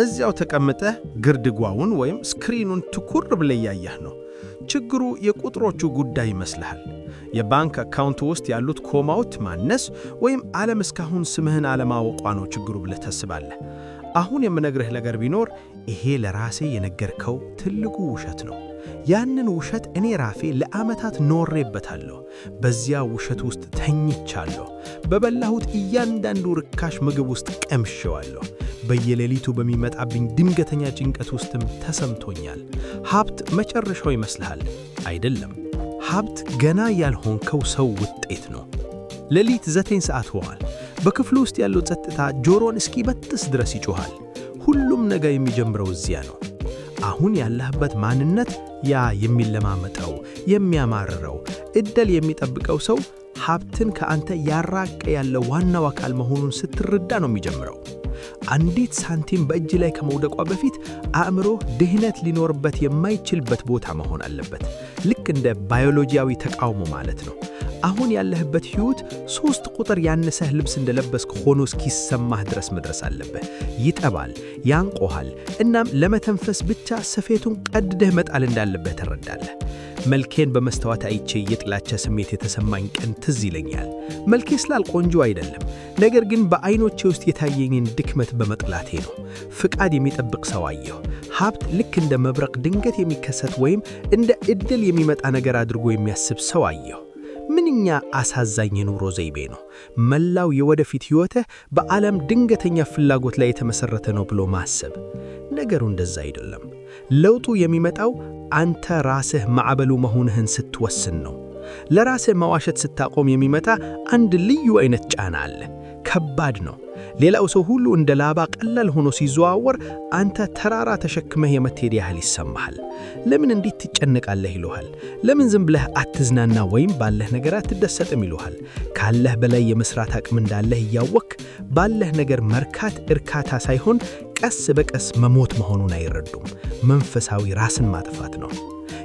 እዚያው ተቀምጠህ ግርድጓውን ወይም ስክሪኑን ትኩር ብለህ ያያህ ነው። ችግሩ የቁጥሮቹ ጉዳይ ይመስልሃል። የባንክ አካውንቱ ውስጥ ያሉት ኮማዎች ማነስ ወይም ዓለም እስካሁን ስምህን አለማወቋ ነው ችግሩ ብለህ ታስባለህ። አሁን የምነግርህ ነገር ቢኖር ይሄ ለራሴ የነገርከው ትልቁ ውሸት ነው። ያንን ውሸት እኔ ራሴ ለዓመታት ኖሬበታለሁ። በዚያ ውሸት ውስጥ ተኝቻለሁ። በበላሁት እያንዳንዱ ርካሽ ምግብ ውስጥ ቀምሼዋለሁ። በየሌሊቱ በሚመጣብኝ ድንገተኛ ጭንቀት ውስጥም ተሰምቶኛል። ሀብት መጨረሻው ይመስልሃል? አይደለም። ሀብት ገና ያልሆንከው ሰው ውጤት ነው። ሌሊት 9 ሰዓት ሆኗል። በክፍሉ ውስጥ ያለው ጸጥታ ጆሮን እስኪበጥስ ድረስ ይጮኻል። ሁሉም ነገር የሚጀምረው እዚያ ነው። አሁን ያለህበት ማንነት፣ ያ የሚለማመጠው የሚያማርረው ዕድል የሚጠብቀው ሰው ሀብትን ከአንተ ያራቀ ያለ ዋናው አካል መሆኑን ስትረዳ ነው የሚጀምረው። አንዲት ሳንቲም በእጅ ላይ ከመውደቋ በፊት አእምሮ ድህነት ሊኖርበት የማይችልበት ቦታ መሆን አለበት። ልክ እንደ ባዮሎጂያዊ ተቃውሞ ማለት ነው። አሁን ያለህበት ሕይወት 3 ቁጥር ያነሰህ ልብስ እንደለበስክ ሆኖ እስኪሰማህ ድረስ መድረስ አለብህ። ይጠባል፣ ያንቆሃል። እናም ለመተንፈስ ብቻ ሰፌቱን ቀድደህ መጣል እንዳለብህ ትረዳለህ። መልኬን በመስተዋት አይቼ የጥላቻ ስሜት የተሰማኝ ቀን ትዝ ይለኛል። መልኬ ስላል ቆንጆ አይደለም፣ ነገር ግን በዓይኖቼ ውስጥ የታየኝን ድክመት በመጥላቴ ነው። ፍቃድ የሚጠብቅ ሰው አየሁ። ሀብት ልክ እንደ መብረቅ ድንገት የሚከሰት ወይም እንደ ዕድል የሚመጣ ነገር አድርጎ የሚያስብ ሰው አየሁ። ምንኛ አሳዛኝ የኑሮ ዘይቤ ነው! መላው የወደፊት ሕይወትህ በዓለም ድንገተኛ ፍላጎት ላይ የተመሠረተ ነው ብሎ ማሰብ። ነገሩ እንደዛ አይደለም። ለውጡ የሚመጣው አንተ ራስህ ማዕበሉ መሆንህን ስትወስን ነው። ለራስህ መዋሸት ስታቆም የሚመጣ አንድ ልዩ አይነት ጫና አለ። ከባድ ነው። ሌላው ሰው ሁሉ እንደ ላባ ቀላል ሆኖ ሲዘዋወር፣ አንተ ተራራ ተሸክመህ የምትሄድ ያህል ይሰማሃል። ለምን እንዴት ትጨነቃለህ ይሉሃል። ለምን ዝም ብለህ አትዝናና ወይም ባለህ ነገር አትደሰትም ይሉሃል። ካለህ በላይ የመስራት አቅም እንዳለህ እያወክ ባለህ ነገር መርካት እርካታ ሳይሆን ቀስ በቀስ መሞት መሆኑን አይረዱም። መንፈሳዊ ራስን ማጥፋት ነው።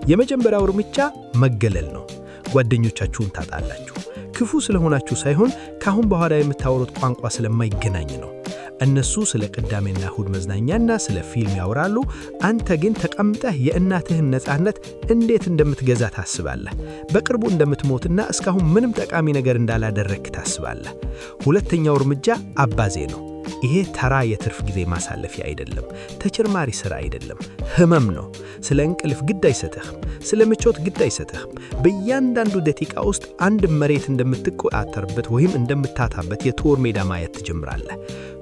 የመጀመሪያው እርምጃ መገለል ነው። ጓደኞቻችሁን ታጣላችሁ። ክፉ ስለሆናችሁ ሳይሆን ካሁን በኋላ የምታወሩት ቋንቋ ስለማይገናኝ ነው። እነሱ ስለ ቅዳሜና እሁድ መዝናኛና ስለ ፊልም ያወራሉ። አንተ ግን ተቀምጠህ የእናትህን ነፃነት እንዴት እንደምትገዛ ታስባለህ። በቅርቡ እንደምትሞትና እስካሁን ምንም ጠቃሚ ነገር እንዳላደረግክ ታስባለህ። ሁለተኛው እርምጃ አባዜ ነው። ይሄ ተራ የትርፍ ጊዜ ማሳለፊያ አይደለም። ተጨማሪ ሥራ አይደለም። ህመም ነው። ስለ እንቅልፍ ግድ አይሰጥህም። ስለ ምቾት ግድ አይሰጥህም። በእያንዳንዱ ደቂቃ ውስጥ አንድ መሬት እንደምትቆጣጠርበት ወይም እንደምታታበት የጦር ሜዳ ማየት ትጀምራለህ።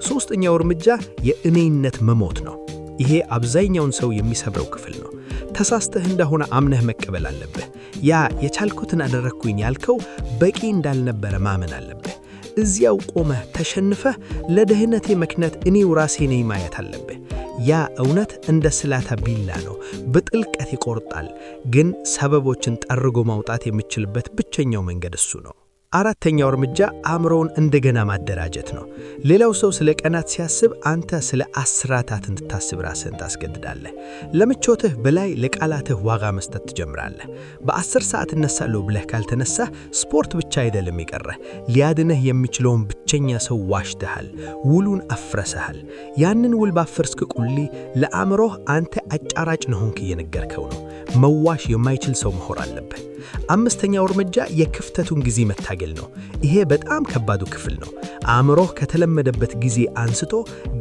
ሦስተኛው እርምጃ የእኔነት መሞት ነው። ይሄ አብዛኛውን ሰው የሚሰብረው ክፍል ነው። ተሳስተህ እንደሆነ አምነህ መቀበል አለብህ። ያ የቻልኩትን አደረግኩኝ ያልከው በቂ እንዳልነበረ ማመን አለብህ። እዚያው ቆመህ ተሸንፈህ ለደህንነቴ ምክንያት እኔው ራሴ ነኝ ማየት አለብህ። ያ እውነት እንደ ስላታ ቢላ ነው። በጥልቀት ይቆርጣል፣ ግን ሰበቦችን ጠርጎ ማውጣት የምችልበት ብቸኛው መንገድ እሱ ነው። አራተኛው እርምጃ አእምሮውን እንደገና ማደራጀት ነው። ሌላው ሰው ስለ ቀናት ሲያስብ አንተ ስለ አስራታት እንድታስብ ራስህን ታስገድዳለህ። ለምቾትህ በላይ ለቃላትህ ዋጋ መስጠት ትጀምራለህ። በ10 ሰዓት እነሳለሁ ብለህ ካልተነሳህ ስፖርት ብቻ አይደለም የቀረህ፣ ሊያድንህ የሚችለውን ብቸኛ ሰው ዋሽተሃል፣ ውሉን አፍረሰሃል። ያንን ውል ባፈርስክ ቁሊ ለአእምሮህ አንተ አጫራጭ ነሆንክ እየነገርከው ነው። መዋሽ የማይችል ሰው መሆን አለብህ። አምስተኛው እርምጃ የክፍተቱን ጊዜ መታገል ነው። ይሄ በጣም ከባዱ ክፍል ነው። አእምሮህ ከተለመደበት ጊዜ አንስቶ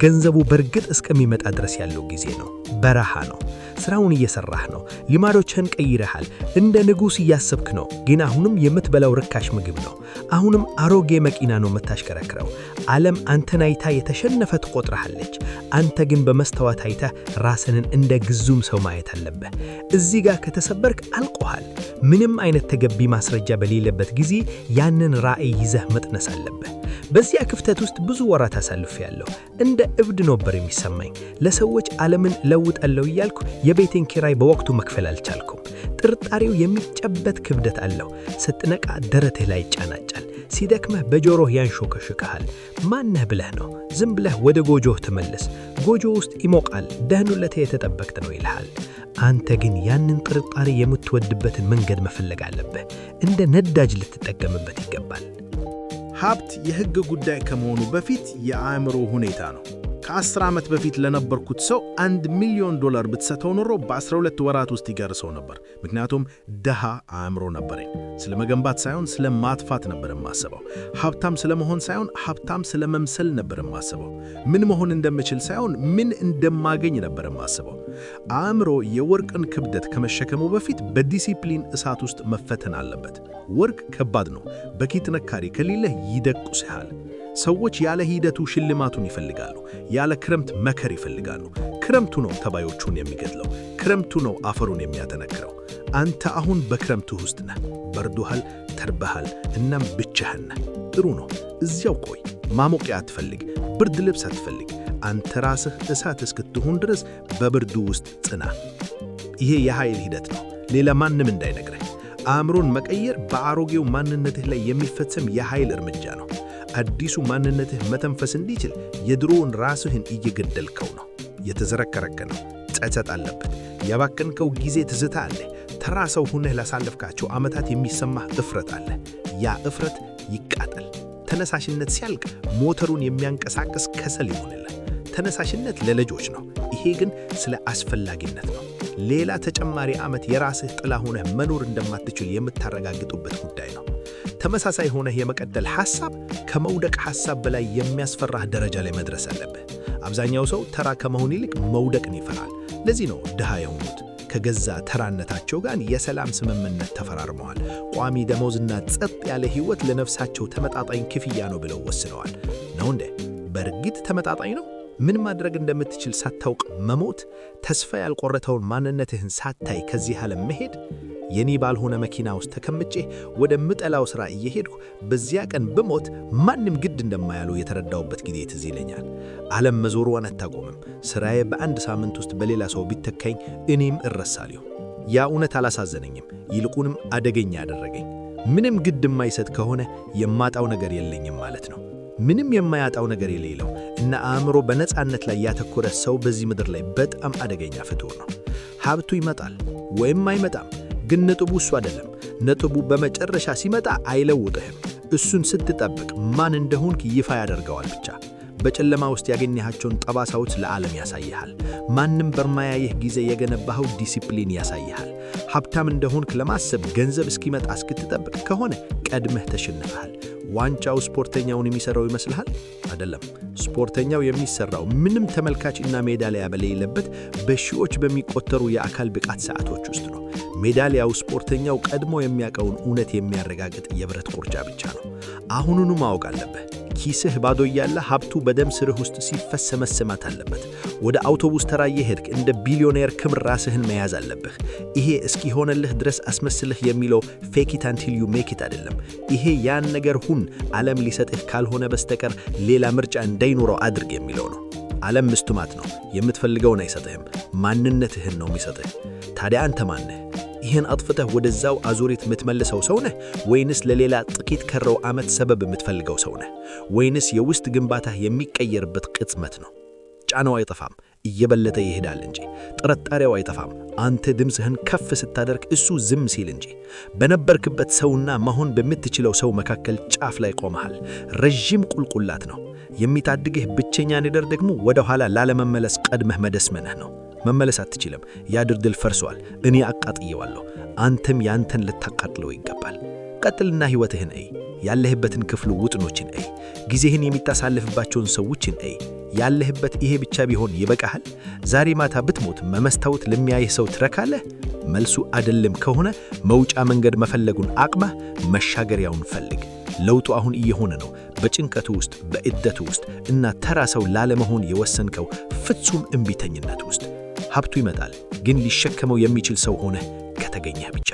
ገንዘቡ በርግጥ እስከሚመጣ ድረስ ያለው ጊዜ ነው። በረሃ ነው። ስራውን እየሰራህ ነው። ሊማዶችህን ቀይረሃል። እንደ ንጉሥ እያሰብክ ነው። ግን አሁንም የምትበላው ርካሽ ምግብ ነው። አሁንም አሮጌ መኪና ነው የምታሽከረክረው። ዓለም አንተን አይታ የተሸነፈ ትቆጥረሃለች። አንተ ግን በመስተዋት አይታ ራስንን እንደ ግዙም ሰው ማየት አለብህ። እዚህ ጋር ከተሰበርክ አልቆሃል። ምንም አይነት ተገቢ ማስረጃ በሌለበት ጊዜ ያንን ራእይ ይዘህ መጥነስ አለብህ። በዚያ ክፍተት ውስጥ ብዙ ወራት አሳልፌያለሁ። እንደ እብድ ነበር የሚሰማኝ። ለሰዎች ዓለምን ለውጣለሁ እያልኩ የቤቴን ኪራይ በወቅቱ መክፈል አልቻልኩም። ጥርጣሬው የሚጨበት ክብደት አለው። ስትነቃ ደረትህ ላይ ይጫናጫል። ሲደክመህ በጆሮህ ያንሾከሽከሃል። ማነህ ብለህ ነው? ዝም ብለህ ወደ ጎጆህ ተመለስ። ጎጆ ውስጥ ይሞቃል፣ ደህንነትህ የተጠበቀ ነው ይልሃል። አንተ ግን ያንን ጥርጣሬ የምትወድበትን መንገድ መፈለግ አለብህ። እንደ ነዳጅ ልትጠቀምበት ይገባል። ሀብት የሕግ ጉዳይ ከመሆኑ በፊት የአእምሮ ሁኔታ ነው። ከ10 ዓመት በፊት ለነበርኩት ሰው $1,000,000 ብትሰጠው ኖሮ በ12 ወራት ውስጥ ይገርሰው ነበር። ምክንያቱም ድሃ አእምሮ ነበረኝ። ስለ መገንባት ሳይሆን ስለ ማጥፋት ነበር የማስበው። ሀብታም ስለ መሆን ሳይሆን ሀብታም ስለ መምሰል ነበር የማስበው። ምን መሆን እንደምችል ሳይሆን ምን እንደማገኝ ነበር የማስበው። አእምሮ የወርቅን ክብደት ከመሸከሙ በፊት በዲሲፕሊን እሳት ውስጥ መፈተን አለበት። ወርቅ ከባድ ነው። በቂ ጥንካሬ ከሌለህ ይደቁስሃል። ሰዎች ያለ ሂደቱ ሽልማቱን ይፈልጋሉ። ያለ ክረምት መከር ይፈልጋሉ። ክረምቱ ነው ተባዮቹን የሚገድለው። ክረምቱ ነው አፈሩን የሚያጠነክረው። አንተ አሁን በክረምቱ ውስጥ ነህ። በርዶሃል፣ ተርበሃል፣ እናም ብቻህን ነህ። ጥሩ ነው። እዚያው ቆይ። ማሞቂያ አትፈልግ፣ ብርድ ልብስ አትፈልግ። አንተ ራስህ እሳት እስክትሆን ድረስ በብርዱ ውስጥ ጽና። ይሄ የኃይል ሂደት ነው፣ ሌላ ማንም እንዳይነግርህ። አእምሮን መቀየር በአሮጌው ማንነትህ ላይ የሚፈጸም የኃይል እርምጃ ነው። አዲሱ ማንነትህ መተንፈስ እንዲችል የድሮውን ራስህን እየገደልከው ነው። የተዘረከረከ ነው። ጸጸት አለበት። ያባከንከው ጊዜ ትዝታ አለ። ተራ ሰው ሆነህ ላሳለፍካቸው ዓመታት የሚሰማህ እፍረት አለ። ያ እፍረት ይቃጠል። ተነሳሽነት ሲያልቅ ሞተሩን የሚያንቀሳቅስ ከሰል ይሆንልህ። ተነሳሽነት ለልጆች ነው። ይሄ ግን ስለ አስፈላጊነት ነው። ሌላ ተጨማሪ ዓመት የራስህ ጥላ ሆነህ መኖር እንደማትችል የምታረጋግጡበት ጉዳይ ነው። ተመሳሳይ ሆነህ የመቀጠል ሐሳብ ከመውደቅ ሐሳብ በላይ የሚያስፈራህ ደረጃ ላይ መድረስ አለብህ። አብዛኛው ሰው ተራ ከመሆን ይልቅ መውደቅን ይፈራል። ለዚህ ነው ድሃ የሆኑት። ከገዛ ተራነታቸው ጋር የሰላም ስምምነት ተፈራርመዋል። ቋሚ ደሞዝና ጸጥ ያለ ሕይወት ለነፍሳቸው ተመጣጣኝ ክፍያ ነው ብለው ወስነዋል። ነው እንዴ? በእርግጥ ተመጣጣኝ ነው? ምን ማድረግ እንደምትችል ሳታውቅ መሞት፣ ተስፋ ያልቆረጠውን ማንነትህን ሳታይ ከዚህ ዓለም መሄድ። የኔ ባልሆነ መኪና ውስጥ ተከምጬ ወደ ምጠላው ሥራ እየሄድኩ በዚያ ቀን ብሞት ማንም ግድ እንደማያለው የተረዳውበት ጊዜ ትዝ ይለኛል። ዓለም መዞሯን አታቆምም። ሥራዬ በአንድ ሳምንት ውስጥ በሌላ ሰው ቢተካኝ እኔም እረሳለሁ። ያ እውነት አላሳዘነኝም፣ ይልቁንም አደገኛ አደረገኝ። ምንም ግድ የማይሰጥ ከሆነ የማጣው ነገር የለኝም ማለት ነው። ምንም የማያጣው ነገር የሌለው እና አእምሮ በነፃነት ላይ ያተኮረ ሰው በዚህ ምድር ላይ በጣም አደገኛ ፍጡር ነው። ሀብቱ ይመጣል ወይም አይመጣም፣ ግን ነጥቡ እሱ አይደለም። ነጥቡ በመጨረሻ ሲመጣ አይለውጥህም። እሱን ስትጠብቅ ማን እንደሆንክ ይፋ ያደርገዋል ብቻ። በጨለማ ውስጥ ያገኘሃቸውን ጠባሳዎች ለዓለም ያሳይሃል። ማንም በማያየህ ጊዜ የገነባኸው ዲሲፕሊን ያሳይሃል። ሀብታም እንደሆንክ ለማሰብ ገንዘብ እስኪመጣ እስክትጠብቅ ከሆነ ቀድመህ ተሸንፈሃል። ዋንጫው ስፖርተኛውን የሚሰራው ይመስልሃል? አይደለም። ስፖርተኛው የሚሰራው ምንም ተመልካች እና ሜዳሊያ በሌለበት በሺዎች በሚቆጠሩ የአካል ብቃት ሰዓቶች ውስጥ ነው። ሜዳሊያው ስፖርተኛው ቀድሞ የሚያውቀውን እውነት የሚያረጋግጥ የብረት ቁርጫ ብቻ ነው። አሁኑኑ ማወቅ አለብህ። ኪስህ ባዶ እያለ ሀብቱ በደም ስርህ ውስጥ ሲፈስ መሰማት አለበት። ወደ አውቶቡስ ተራ እየሄድክ እንደ ቢሊዮኔር ክምር ራስህን መያዝ አለብህ። ይሄ እስኪሆንልህ ድረስ አስመስልህ የሚለው ፌክ ኢት አንቲል ዩ ሜክ ኢት አይደለም። ይሄ ያን ነገር ሁን ዓለም ሊሰጥህ ካልሆነ በስተቀር ሌላ ምርጫ እንዳይኖረው አድርግ የሚለው ነው። ዓለም ምስትማት ነው። የምትፈልገውን አይሰጥህም፣ ማንነትህን ነው የሚሰጥህ። ታዲያ አንተ ማን ነህ? ይህን አጥፍተህ ወደዛው አዙሪት የምትመልሰው ሰው ነህ? ወይንስ ለሌላ ጥቂት ከረው ዓመት ሰበብ የምትፈልገው ሰው ነህ? ወይንስ የውስጥ ግንባታህ የሚቀየርበት ቅጽመት ነው? ጫናው አይጠፋም፣ እየበለጠ ይሄዳል እንጂ። ጥርጣሬው አይጠፋም፣ አንተ ድምፅህን ከፍ ስታደርግ እሱ ዝም ሲል እንጂ። በነበርክበት ሰውና መሆን በምትችለው ሰው መካከል ጫፍ ላይ ቆመሃል። ረዥም ቁልቁላት ነው። የሚታድግህ ብቸኛ ነገር ደግሞ ወደ ኋላ ላለመመለስ ቀድመህ መደስመንህ ነው። መመለስ አትችልም። ያ ድልድል ፈርሷል። እኔ አቃጥየዋለሁ። አንተም ያንተን ልታቃጥለው ይገባል። ቀጥልና ሕይወትህን እይ። ያለህበትን ክፍሉ ውጥኖችን እይ። ጊዜህን የሚታሳልፍባቸውን ሰዎችን እይ። ያለህበት ይሄ ብቻ ቢሆን ይበቃሃል? ዛሬ ማታ ብትሞት በመስታወት ለሚያይህ ሰው ትረካለህ? መልሱ አይደለም ከሆነ መውጫ መንገድ መፈለጉን አቅመህ መሻገሪያውን ፈልግ። ለውጡ አሁን እየሆነ ነው። በጭንቀቱ ውስጥ፣ በእደቱ ውስጥ እና ተራ ሰው ላለመሆን የወሰንከው ፍጹም እምቢተኝነት ውስጥ። ሀብቱ ይመጣል፣ ግን ሊሸከመው የሚችል ሰው ሆነህ ከተገኘህ ብቻ።